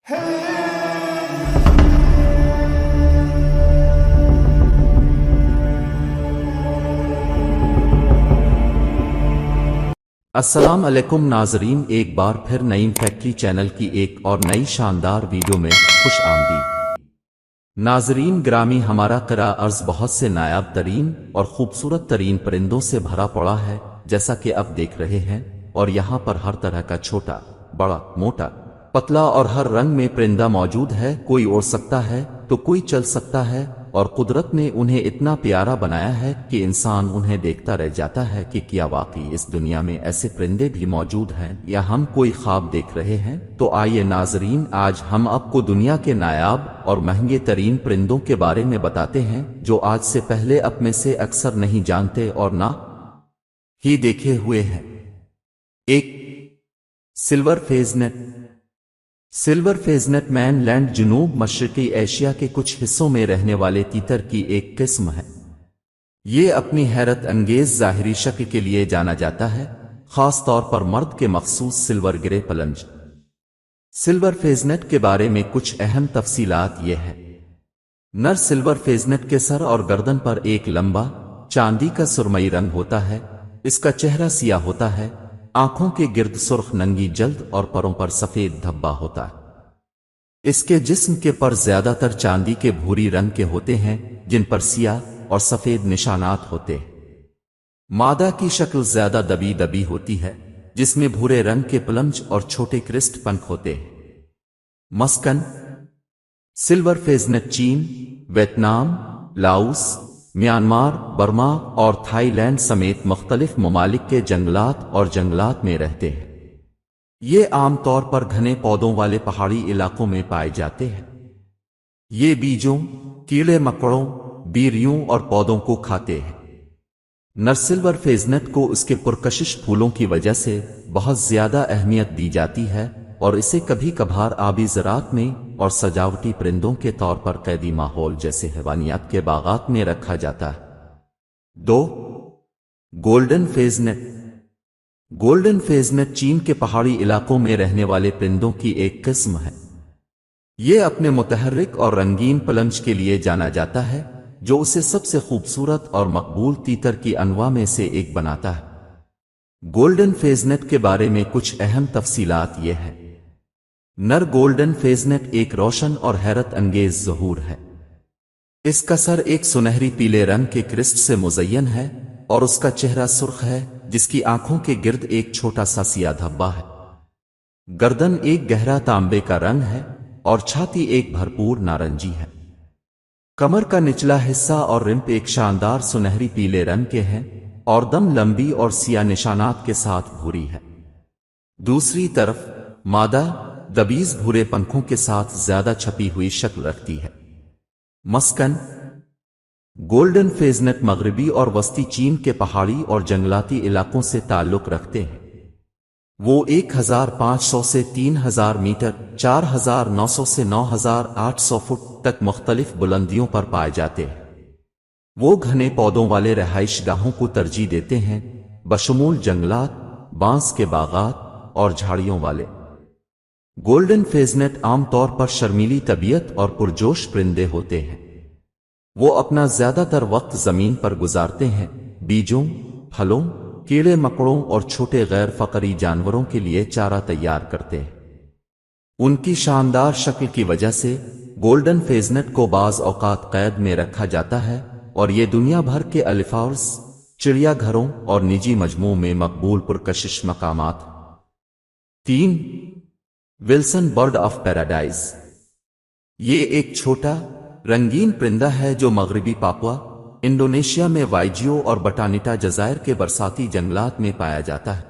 السلام علیکم ناظرین، ایک بار پھر نعیم فیکٹری چینل کی ایک اور نئی شاندار ویڈیو میں خوش آمدید۔ ناظرین گرامی، ہمارا قرہ ارض بہت سے نایاب ترین اور خوبصورت ترین پرندوں سے بھرا پڑا ہے، جیسا کہ اب دیکھ رہے ہیں، اور یہاں پر ہر طرح کا چھوٹا، بڑا، موٹا، پتلا اور ہر رنگ میں پرندہ موجود ہے۔ کوئی اڑ سکتا ہے تو کوئی چل سکتا ہے، اور قدرت نے انہیں اتنا پیارا بنایا ہے کہ انسان انہیں دیکھتا رہ جاتا ہے کہ کیا واقعی اس دنیا میں ایسے پرندے بھی موجود ہیں یا ہم کوئی خواب دیکھ رہے ہیں۔ تو آئیے ناظرین، آج ہم آپ کو دنیا کے نایاب اور مہنگے ترین پرندوں کے بارے میں بتاتے ہیں جو آج سے پہلے آپ میں سے اکثر نہیں جانتے اور نہ ہی دیکھے ہوئے ہیں۔ ایک، silver pheasant. Silver pheasant mainland جنوب مشرقی ایشیا کے کچھ حصوں میں رہنے والے تیتر کی ایک قسم ہے۔ یہ اپنی حیرت انگیز ظاہری شکل کے لیے جانا جاتا ہے، خاص طور پر مرد کے مخصوص سلور گرے پلنج۔ سلور فیز نیٹ کے بارے میں کچھ اہم تفصیلات یہ ہے۔ نر سلور فیز نیٹ کے سر اور گردن پر ایک لمبا، چاندی کا سرمئی رنگ ہوتا ہے۔ اس کا چہرہ سیاہ ہوتا ہے، آنکھوں کے گرد سرخ ننگی جلد اور پروں پر سفید دھبا ہوتا ہے۔ اس کے جسم کے پر زیادہ تر چاندی کے بھوری رنگ کے ہوتے ہیں، جن پر سیاہ اور سفید نشانات ہوتے ہیں۔ مادہ کی شکل زیادہ دبی دبی ہوتی ہے، جس میں بھورے رنگ کے پلنج اور چھوٹے کرسٹ پنکھ ہوتے ہیں۔ مسکن۔ سلور فیز نیٹ چین، ویتنام، لاؤس، میانمار، برما اور تھائی لینڈ سمیت مختلف ممالک کے جنگلات اور جنگلات میں رہتے ہیں۔ یہ عام طور پر گھنے پودوں والے پہاڑی علاقوں میں پائے جاتے ہیں۔ یہ بیجوں، کیڑے مکڑوں، بیریوں اور پودوں کو کھاتے ہیں۔ نر سلور فیز نیٹ کو اس کے پرکشش پھولوں کی وجہ سے بہت زیادہ اہمیت دی جاتی ہے، اور اسے کبھی کبھار آبی زراعت میں اور سجاوٹی پرندوں کے طور پر قیدی ماحول جیسے حیوانیات کے باغات میں رکھا جاتا ہے۔ دو، golden pheasant. Golden pheasant چین کے پہاڑی علاقوں میں رہنے والے پرندوں کی ایک قسم ہے۔ یہ اپنے متحرک اور رنگین پلنج کے لیے جانا جاتا ہے، جو اسے سب سے خوبصورت اور مقبول تیتر کی انواع میں سے ایک بناتا ہے۔ گولڈن فیز نیٹ کے بارے میں کچھ اہم تفصیلات یہ ہے۔ نر گولڈن فیز نیٹ ایک روشن اور حیرت انگیز ظہور ہے۔ اس کا سر ایک سنہری پیلے رنگ کے کرسٹ سے مزین ہے، اور اس کا چہرہ سرخ ہے، جس کی آنکھوں کے گرد ایک چھوٹا سا سیاہ دھبا ہے۔ گردن ایک گہرا تانبے کا رنگ ہے، اور چھاتی ایک بھرپور نارنجی ہے۔ کمر کا نچلا حصہ اور رمپ ایک شاندار سنہری پیلے رنگ کے ہیں، اور دم لمبی اور سیاہ نشانات کے ساتھ بھوری ہے۔ دوسری طرف، مادہ دبیز بھورے پنکھوں کے ساتھ زیادہ چھپی ہوئی شکل رکھتی ہے۔ مسکن۔ گولڈن فیز نیٹ مغربی اور وسطی چین کے پہاڑی اور جنگلاتی علاقوں سے تعلق رکھتے ہیں۔ وہ 1500 سے 3000 میٹر، 4900 سے 9800 فٹ تک مختلف بلندیوں پر پائے جاتے ہیں۔ وہ گھنے پودوں والے رہائش گاہوں کو ترجیح دیتے ہیں، بشمول جنگلات، بانس کے باغات اور جھاڑیوں والے۔ گولڈن فیز نیٹ عام طور پر شرمیلی طبیعت اور پرجوش پرندے ہوتے ہیں۔ وہ اپنا زیادہ تر وقت زمین پر گزارتے ہیں، بیجوں، پھلوں، کیڑے مکڑوں اور چھوٹے غیر فقری جانوروں کے لیے چارہ تیار کرتے ہیں۔ ان کی شاندار شکل کی وجہ سے گولڈن فیز نیٹ کو بعض اوقات قید میں رکھا جاتا ہے، اور یہ دنیا بھر کے الیفاورس، چڑیا گھروں اور نجی مجموعوں میں مقبول پرکشش مقامات۔ 3، ولسن برڈ آف پیراڈائز۔ یہ ایک چھوٹا، رنگین پرندہ ہے جو مغربی پاپوا، انڈونیشیا میں وائجیو اور بٹانیٹا جزائر کے برساتی جنگلات میں پایا جاتا ہے۔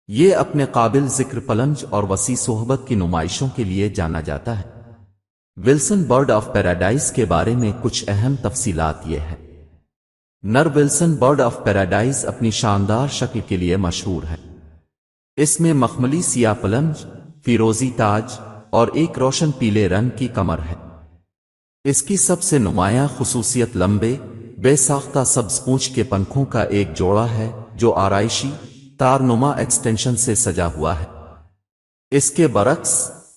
یہ اپنے قابل ذکر پلنج اور وسیع صحبت کی نمائشوں کے لیے جانا جاتا ہے۔ ولسن برڈ آف پیراڈائز کے بارے میں کچھ اہم تفصیلات یہ ہے۔ نر ولسن برڈ آف پیراڈائز اپنی شاندار شکل کے لیے مشہور ہے۔ اس میں مخملی سیاہ پلنج، فیروزی تاج اور ایک روشن پیلے رنگ کی کمر ہے۔ اس کی سب سے نمایاں خصوصیت لمبے، بے ساختہ سبز پونچھ کے پنکھوں کا ایک جوڑا ہے جو آرائشی، تار نما ایکسٹینشن سے سجا ہوا ہے۔ اس کے برعکس،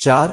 4.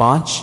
5.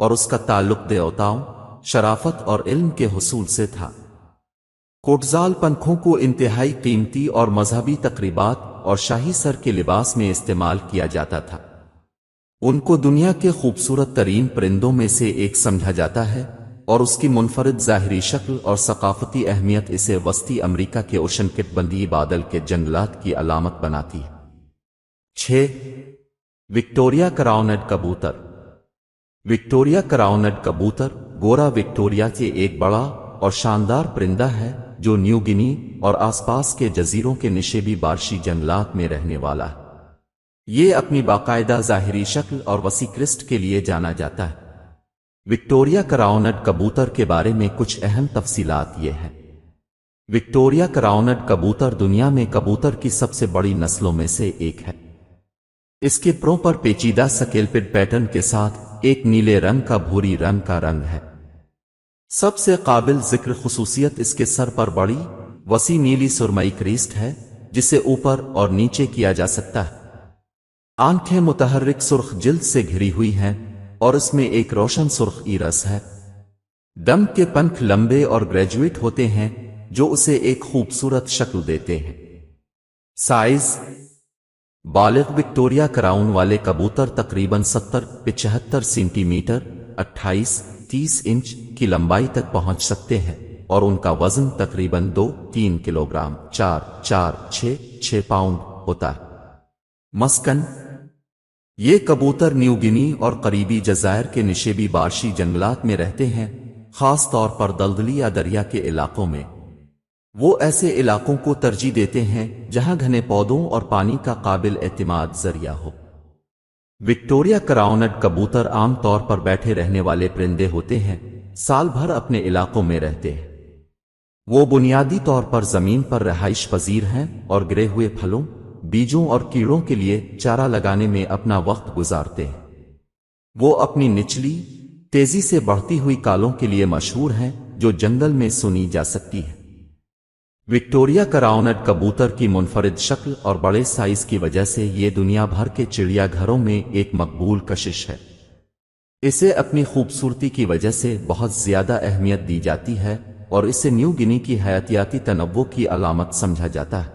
اور اس کا تعلق دیوتاؤں، شرافت اور علم کے حصول سے تھا۔ کوٹزال پنکھوں کو انتہائی قیمتی اور مذہبی تقریبات اور شاہی سر کے لباس میں استعمال کیا جاتا تھا۔ ان کو دنیا کے خوبصورت ترین پرندوں میں سے ایک سمجھا جاتا ہے، اور اس کی منفرد ظاہری شکل اور ثقافتی اہمیت اسے وسطی امریکا کے اشنکٹبندیی بادل کے جنگلات کی علامت بناتی ہے۔ 6. وکٹوریا کراؤنڈ کبوتر۔ وکٹوریا کراؤنڈ کبوتر گورا وکٹوریا کے ایک بڑا اور شاندار پرندہ ہے جو نیو گنی اور آس پاس کے جزیروں کے نشیبی بارشی جنگلات میں رہنے والا ہے۔ یہ اپنی باقاعدہ ظاہری شکل اور وسیع کرسٹ کے لیے جانا جاتا ہے۔ وکٹوریا کراؤنڈ کبوتر کے بارے میں کچھ اہم تفصیلات یہ ہیں۔ وکٹوریا کراؤنڈ کبوتر دنیا میں کبوتر کی سب سے بڑی نسلوں میں سے ایک ہے۔ اس کے پروں پر پیچیدہ سکیلپڈ پیٹرن کے ساتھ ایک نیلے رنگ کا بھوری رنگ کا رنگ ہے۔ سب سے قابل ذکر خصوصیت اس کے سر پر بڑی، وسیع نیلی سرمئی کریسٹ ہے جسے اوپر اور نیچے کیا جا سکتا ہے۔ آنکھیں متحرک سرخ جلد سے گھری ہوئی ہیں اور اس میں ایک روشن سرخ ایرس ہے۔ دم کے پنکھ لمبے اور گریجویٹ ہوتے ہیں جو اسے ایک خوبصورت شکل دیتے ہیں۔ سائز: بالغ وکٹوریا کراؤن والے کبوتر تقریباً 70-75 سینٹی میٹر 28-30 انچ کی لمبائی تک پہنچ سکتے ہیں، اور ان کا وزن تقریباً 2-3 کلوگرام 4-4-6 پاؤنڈ ہوتا ہے۔ مسکن: یہ کبوتر نیو گنی اور قریبی جزائر کے نشیبی بارشی جنگلات میں رہتے ہیں، خاص طور پر دلدلی یا دریا کے علاقوں میں۔ وہ ایسے علاقوں کو ترجیح دیتے ہیں جہاں گھنے پودوں اور پانی کا قابل اعتماد ذریعہ ہو۔ وکٹوریا کراؤنڈ کبوتر عام طور پر بیٹھے رہنے والے پرندے ہوتے ہیں، سال بھر اپنے علاقوں میں رہتے ہیں۔ وہ بنیادی طور پر زمین پر رہائش پذیر ہیں اور گرے ہوئے پھلوں، بیجوں اور کیڑوں کے لیے چارہ لگانے میں اپنا وقت گزارتے ہیں۔ وہ اپنی نچلی، تیزی سے بڑھتی ہوئی کالوں کے لیے مشہور ہیں جو جنگل میں سنی جا سکتی ہیں۔ وکٹوریا کراؤنڈ کبوتر کی منفرد شکل اور بڑے سائز کی وجہ سے یہ دنیا بھر کے چڑیا گھروں میں ایک مقبول کشش ہے۔ اسے اپنی خوبصورتی کی وجہ سے بہت زیادہ اہمیت دی جاتی ہے اور اسے نیو گنی کی حیاتیاتی تنوع کی علامت سمجھا جاتا ہے۔